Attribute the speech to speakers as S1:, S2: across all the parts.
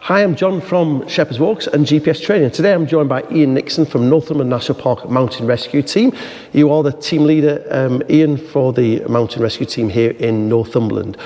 S1: Hi, I'm John from Shepherd's Walks and GPS Training. Today I'm joined by Ian Nixon from Northumberland National Park Mountain Rescue Team. You are the team leader, Ian, for the Mountain Rescue Team here in Northumberland.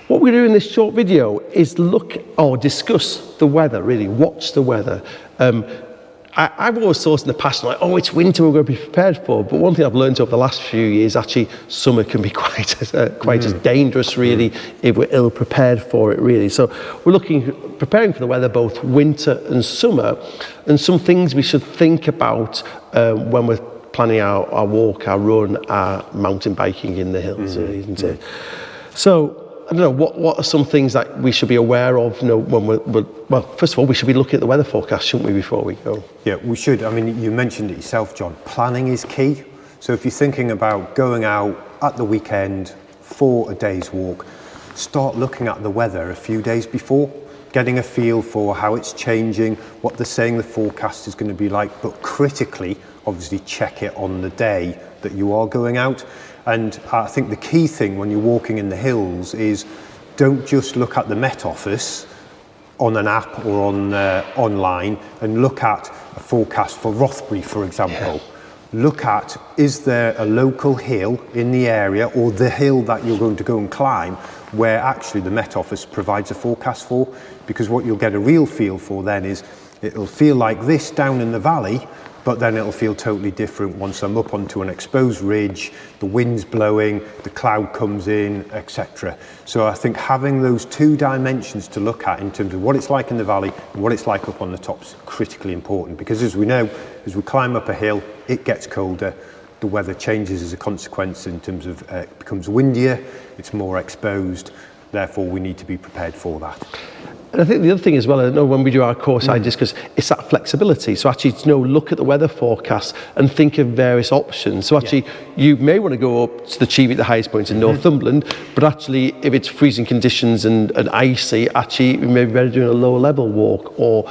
S1: What we're doing in this short video is look or discuss the weather, really. What's the weather? I've always thought in the past, like, oh, it's winter, we're going to be prepared for. But one thing I've learned over the last few years, actually, summer can be quite as dangerous, really, if we're ill prepared for it, really. So we're preparing for the weather, both winter and summer, and some things we should think about when we're planning our walk, our run, our mountain biking in the hills, isn't it? So, I don't know, what are some things that we should be aware of, when well, first of all, we should be looking at the weather forecast, shouldn't we, before we go?
S2: Yeah, we should. I mean, you mentioned it yourself, John. Planning is key. So if you're thinking about going out at the weekend for a day's walk, start looking at the weather a few days before, getting a feel for how it's changing, what they're saying the forecast is going to be like, but critically, obviously check it on the day that you are going out. And I think the key thing when you're walking in the hills is don't just look at the Met Office on an app or on online and look at a forecast for Rothbury, for example. Yeah. Look at, is there a local hill in the area or the hill that you're going to go and climb where actually the Met Office provides a forecast for? Because what you'll get a real feel for then is it'll feel like this down in the valley, but then it'll feel totally different once I'm up onto an exposed ridge, the wind's blowing, the cloud comes in, etc. So I think having those two dimensions to look at in terms of what it's like in the valley and what it's like up on the top is critically important, because as we know, as we climb up a hill, it gets colder, the weather changes as a consequence in terms of it becomes windier, it's more exposed, therefore we need to be prepared for that.
S1: And I think the other thing as well, I know when we do our course, I discuss, it's that flexibility. So actually, look at the weather forecast and think of various options. So actually, you may want to go up to the Cheevy at the highest point in Northumberland, but actually, if it's freezing conditions and icy, actually, you may be better doing a lower level walk or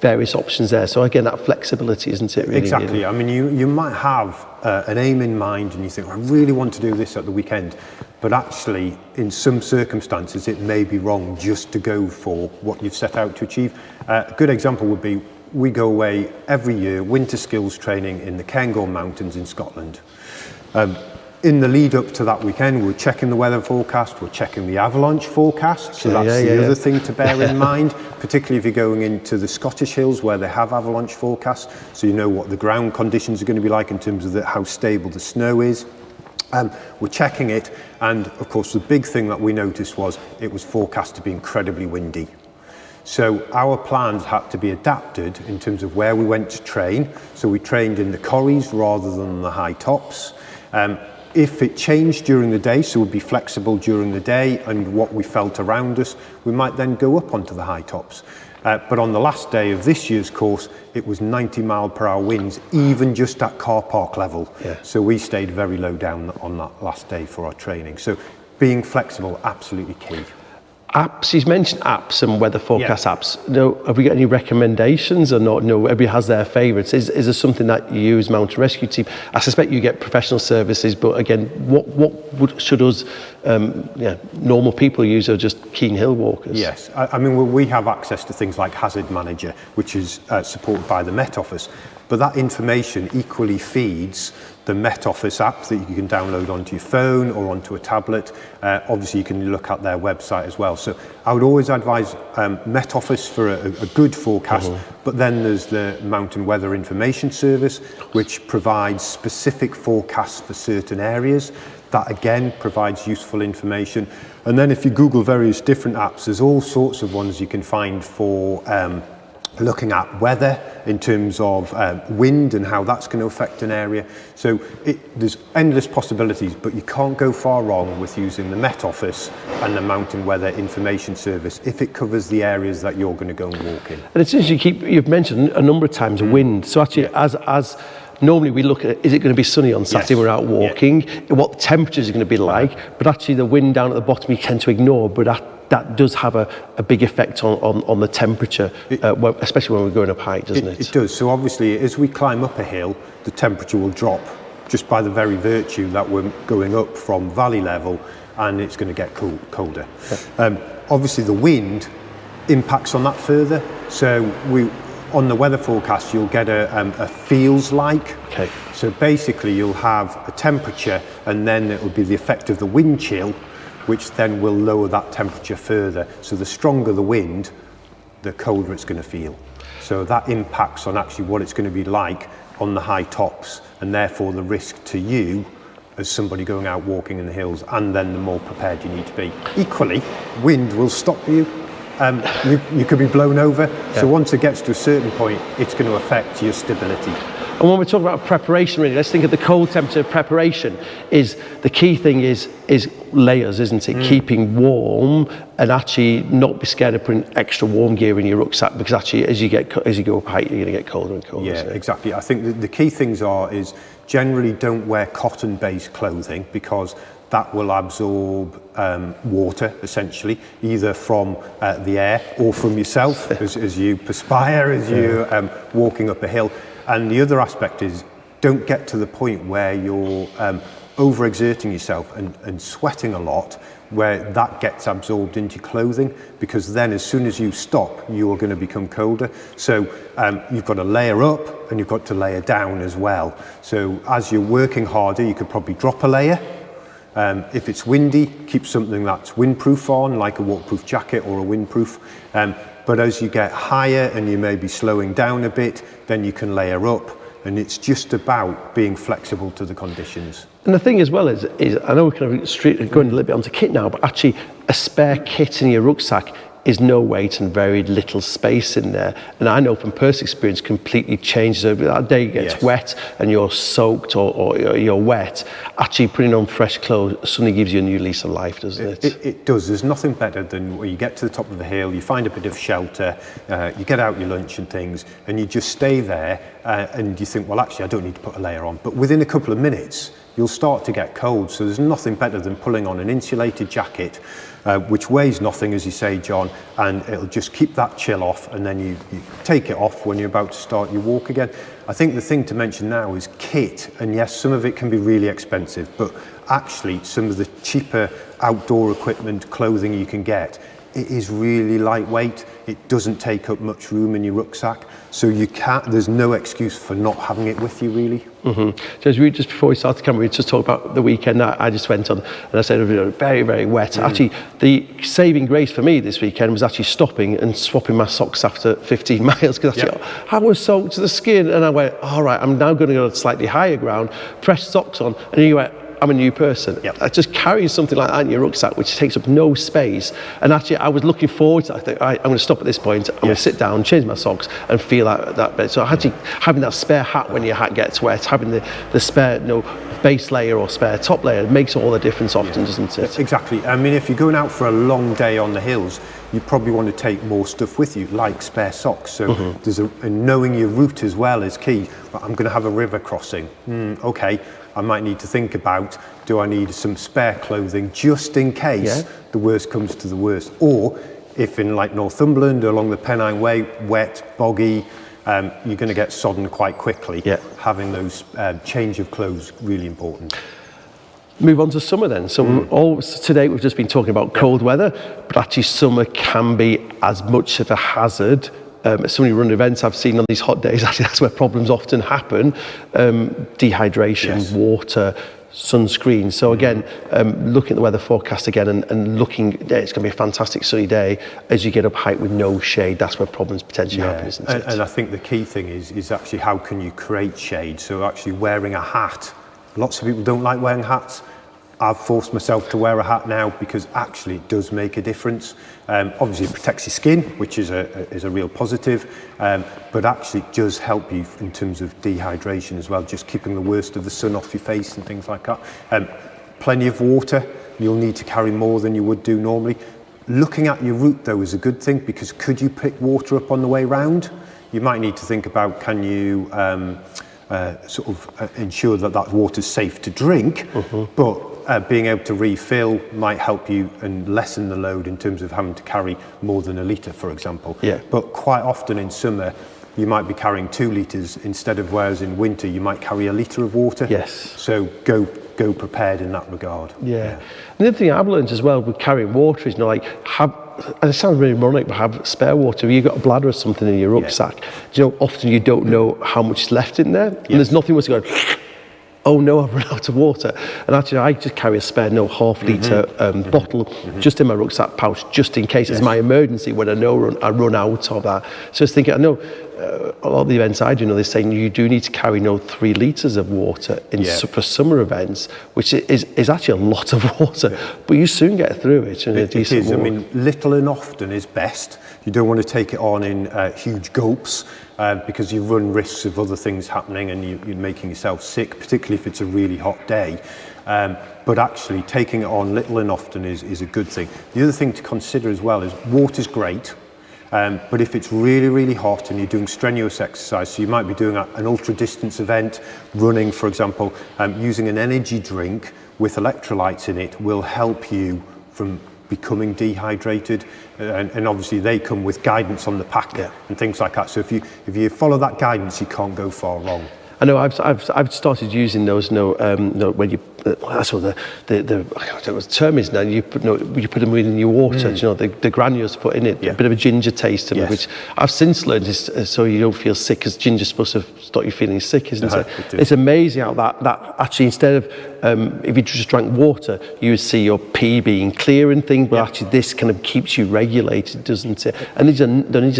S1: various options there. So again, that flexibility, isn't it? Really,
S2: exactly. I mean, you might have an aim in mind and you think, I really want to do this at the weekend. But actually, in some circumstances, it may be wrong just to go for what you've set out to achieve. A good example would be, we go away every year, winter skills training in the Cairngorm Mountains in Scotland. In the lead up to that weekend, we're checking the weather forecast, we're checking the avalanche forecast. So that's the other thing to bear in mind, particularly if you're going into the Scottish hills where they have avalanche forecasts. So you know what the ground conditions are going to be like in terms of how stable the snow is. We're checking it, and of course the big thing that we noticed was it was forecast to be incredibly windy. So our plans had to be adapted in terms of where we went to train. So we trained in the corries rather than the high tops. If it changed during the day, so we'd be flexible during the day and what we felt around us, we might then go up onto the high tops. But on the last day of this year's course, it was 90-mile-per-hour winds, even just at car park level. Yeah. So we stayed very low down on that last day for our training. So being flexible, absolutely key.
S1: Apps, he's mentioned apps and weather forecast apps. Have we got any recommendations or not? No, everybody has their favourites. Is there something that you use, Mountain Rescue Team? I suspect you get professional services, but again, what should us normal people use, or just keen hill walkers?
S2: Yes, I mean, we have access to things like Hazard Manager, which is supported by the Met Office, but that information equally feeds the Met Office app that you can download onto your phone or onto a tablet. Obviously, you can look at their website as well. So I would always advise Met Office for a good forecast, but then there's the Mountain Weather Information Service, which provides specific forecasts for certain areas. That again provides useful information. And then if you Google various different apps, there's all sorts of ones you can find for looking at weather in terms of wind and how that's going to affect an area. So there's endless possibilities, but you can't go far wrong with using the Met Office and the Mountain Weather Information Service if it covers the areas that you're going to go and walk in.
S1: And it's interesting, you've mentioned a number of times wind. So actually, as normally we look at, is it going to be sunny on Saturday, we're out walking, what the temperatures are going to be like, but actually the wind down at the bottom you tend to ignore, but that does have a big effect on the temperature, especially when we're going up height, doesn't it?
S2: It does. So obviously, as we climb up a hill, the temperature will drop just by the very virtue that we're going up from valley level, and it's going to get colder. Yeah. Obviously, the wind impacts on that further. So on the weather forecast, you'll get a feels like.
S1: Okay.
S2: So basically you'll have a temperature, and then it will be the effect of the wind chill, which then will lower that temperature further. So the stronger the wind, the colder it's going to feel. So that impacts on actually what it's going to be like on the high tops, and therefore the risk to you as somebody going out walking in the hills, and then the more prepared you need to be. Equally, wind will stop you. You could be blown over. Yeah. So once it gets to a certain point, it's going to affect your stability.
S1: And when we're talking about preparation, really, let's think of the cold temperature preparation. Is the key thing is layers, isn't it? Keeping warm, and actually not be scared of putting extra warm gear in your rucksack, because actually as you go up height, you're going to get colder and colder.
S2: Yeah, exactly. I think the key things is generally don't wear cotton-based clothing, because that will absorb water, essentially, either from the air or from yourself as you perspire, as you're walking up a hill. And the other aspect is, don't get to the point where you're overexerting yourself and sweating a lot, where that gets absorbed into your clothing, because then as soon as you stop, you're going to become colder. So you've got to layer up, and you've got to layer down as well. So as you're working harder, you could probably drop a layer. If it's windy, keep something that's windproof on, like a waterproof jacket or a windproof. But as you get higher and you may be slowing down a bit, then you can layer up. And it's just about being flexible to the conditions.
S1: And the thing as well is I know we're kind of going a little bit onto kit now, but actually a spare kit in your rucksack is no weight and very little space in there. And I know from personal experience, completely changes over that day. It gets wet and you're soaked or you're wet. Actually putting on fresh clothes suddenly gives you a new lease of life, doesn't it?
S2: It does. There's nothing better than when you get to the top of the hill, you find a bit of shelter, you get out your lunch and things, and you just stay there, and you think, well, actually, I don't need to put a layer on. But within a couple of minutes, you'll start to get cold. So there's nothing better than pulling on an insulated jacket, which weighs nothing, as you say, John, and it'll just keep that chill off, and then you take it off when you're about to start your walk again. I think the thing to mention now is kit, and yes, some of it can be really expensive, but actually some of the cheaper outdoor equipment, clothing you can get, it is really lightweight. It doesn't take up much room in your rucksack, so there's no excuse for not having it with you, really.
S1: So just before we started the camera, we just talked about the weekend I just went on, and I said it was very, very wet. Actually, the saving grace for me this weekend was actually stopping and swapping my socks after 15 miles, because I was soaked to the skin, and I went, all right, I'm now going to go to slightly higher ground, fresh socks on, and you went, I'm a new person. I just carrying something like that in your rucksack, which takes up no space. And actually, I was looking forward to it. I think, I'm going to stop at this point. I'm going to sit down, change my socks, and feel that bit. So actually, having that spare hat when your hat gets wet, having the spare base layer or spare top layer, makes all the difference often, doesn't it?
S2: Exactly. I mean, if you're going out for a long day on the hills, you probably want to take more stuff with you, like spare socks. So and knowing your route as well is key. I'm going to have a river crossing. Okay. I might need to think about, do I need some spare clothing just in case the worst comes to the worst? Or if in like Northumberland or along the Pennine Way, wet, boggy, you're going to get sodden quite quickly. Having those change of clothes really important.
S1: Move on to summer then. So today we've just been talking about cold weather, but actually summer can be as much of a hazard. So many run events I've seen on these hot days, actually that's where problems often happen. Dehydration, water, sunscreen. So again, looking at the weather forecast again and looking, it's going to be a fantastic sunny day. As you get up height with no shade, that's where problems potentially happen, isn't it?
S2: And I think the key thing is actually how can you create shade? So actually wearing a hat. Lots of people don't like wearing hats. I've forced myself to wear a hat now because actually it does make a difference. Obviously it protects your skin, which is a real positive, but actually it does help you in terms of dehydration as well, just keeping the worst of the sun off your face and things like that. Plenty of water. You'll need to carry more than you would do normally. Looking at your route though is a good thing, because could you pick water up on the way round? You might need to think about, can you ensure that water's safe to drink, but being able to refill might help you and lessen the load in terms of having to carry more than a litre, for example. But quite often in summer, you might be carrying 2 litres instead of, whereas in winter, you might carry a litre of water. So go prepared in that regard.
S1: And the other thing I've learned as well with carrying water is, and it sounds really ironic, but have spare water. You've got a bladder or something in your rucksack. Often you don't know how much is left in there, and there's nothing worse than going, oh no, I've run out of water. And actually, I just carry a spare half-litre bottle just in my rucksack pouch, just in case. It's my emergency when I know I run out of that. So I was thinking, I know a lot of the events I do, they're saying you do need to carry 3 litres of water for summer events, which is actually a lot of water, but you soon get through it. And
S2: it is. I mean, little and often is best. You don't want to take it on in huge gulps because you run risks of other things happening and you're making yourself sick, particularly if it's a really hot day. But actually, taking it on little and often is a good thing. The other thing to consider as well is water's great. But if it's really, really hot and you're doing strenuous exercise, so you might be doing an ultra distance event, running, for example, using an energy drink with electrolytes in it will help you from becoming dehydrated, and obviously they come with guidance on the pack and things like that. So if you follow that guidance, you can't go far wrong.
S1: I know I've started using those. When you that's what I don't know what the term is now. You put them in your water. The granules put in it, a bit of a ginger taste to them, which I've since learned is so you don't feel sick, because ginger's supposed to stop you feeling sick, isn't it? It's amazing how that actually, instead of if you just drank water, you would see your pee being clear and things, but actually this kind of keeps you regulated, doesn't it? And these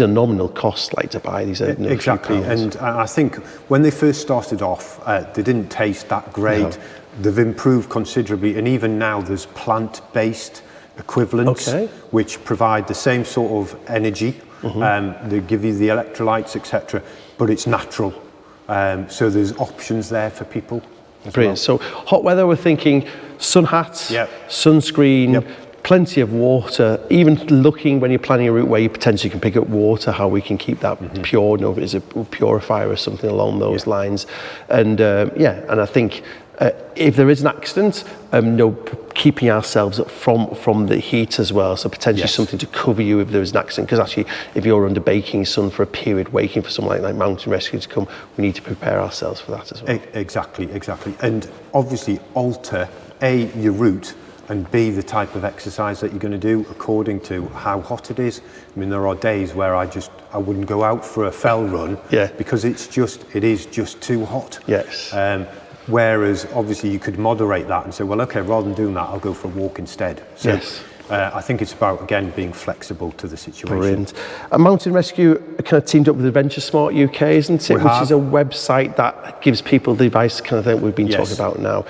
S1: are nominal costs, like, to buy these.
S2: Exactly, and I think when they first started off, they didn't taste that great. No. They've improved considerably, and even now there's plant-based equivalents which provide the same sort of energy. They give you the electrolytes, etc., but it's natural. So there's options there for people.
S1: Brilliant. So hot weather, we're thinking sun hats, sunscreen, plenty of water, even looking when you're planning a route where you potentially can pick up water, how we can keep that pure, is a purifier or something along those lines. And and I think if there is an accident, keeping ourselves from the heat as well, so potentially something to cover you if there is an accident, because actually if you're under baking sun for a period waiting for something like mountain rescue to come, we need to prepare ourselves for that as well.
S2: Exactly. And obviously alter A, your route, and B, the type of exercise that you're going to do according to how hot it is. I mean, there are days where I wouldn't go out for a fell run because it is just too hot.
S1: Yes.
S2: Whereas obviously you could moderate that and say, well, okay, rather than doing that, I'll go for a walk instead. So I think it's about, again, being flexible to the situation.
S1: Brilliant. Mountain Rescue kind of teamed up with Adventure Smart UK, isn't it? Which is a website that gives people the advice kind of thing we've been talking about now.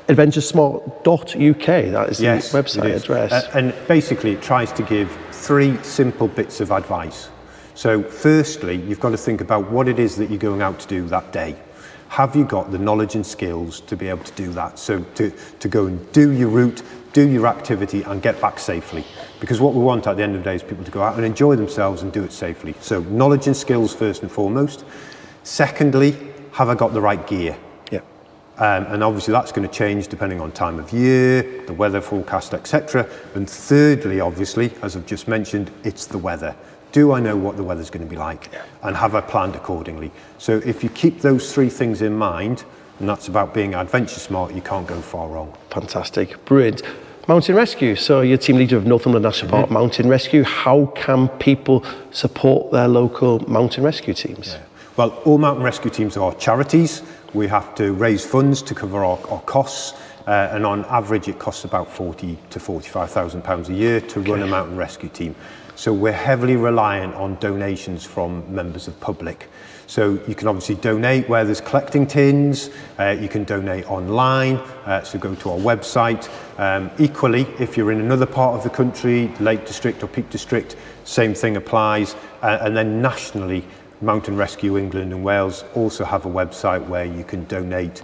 S1: AdventureSmart.uk, that is the website address.
S2: And basically it tries to give 3 simple bits of advice. So firstly, you've got to think about what it is that you're going out to do that day. Have you got the knowledge and skills to be able to do that? So to go and do your route, do your activity and get back safely. Because what we want at the end of the day is people to go out and enjoy themselves and do it safely. So knowledge and skills first and foremost. Secondly, have I got the right gear? And obviously that's going to change depending on time of year, the weather forecast, etc. And thirdly, obviously, as I've just mentioned, it's the weather. Do I know what the weather's going to be like? And have I planned accordingly? So if you keep those 3 things in mind, and that's about being adventure smart, you can't go far wrong.
S1: Fantastic. Brilliant. Mountain Rescue. So you're team leader of Northumberland National Park Mountain Rescue. How can people support their local mountain rescue teams?
S2: Well, all mountain rescue teams are charities. We have to raise funds to cover our costs. And on average, it costs about £40,000 to £45,000 a year to run a mountain rescue team. So we're heavily reliant on donations from members of public. So you can obviously donate where there's collecting tins, you can donate online, so go to our website. Equally, if you're in another part of the country, Lake District or Peak District, same thing applies. And then nationally, Mountain Rescue England and Wales also have a website where you can donate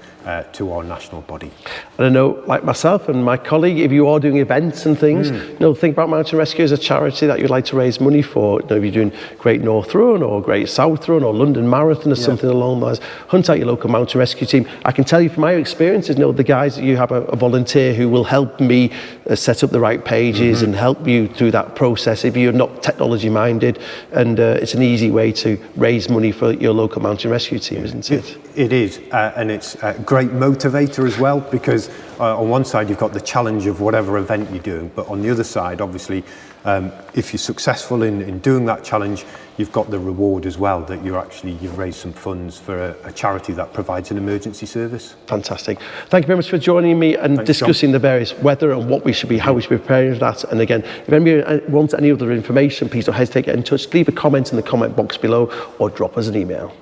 S2: to our national body.
S1: And I know, like myself and my colleague, if you are doing events and things, think about Mountain Rescue as a charity that you'd like to raise money for. If you're doing Great North Run or Great South Run or London Marathon or something along those lines, hunt out your local mountain rescue team. I can tell you from my experiences, the guys that you have a volunteer who will help me set up the right pages and help you through that process if you're not technology minded, and it's an easy way to raise money for your local mountain rescue team, isn't it?
S2: It is, and it's a great motivator as well, because on one side you've got the challenge of whatever event you're doing, but on the other side, obviously, If you're successful in doing that challenge, you've got the reward as well, that you've raised some funds for a charity that provides an emergency service.
S1: Fantastic. Thank you very much for joining me and
S2: Thanks,
S1: discussing the various weather and what we should be, how we should be preparing for that. And again, if anybody wants any other information, please don't hesitate to get in touch. Leave a comment in the comment box below or drop us an email.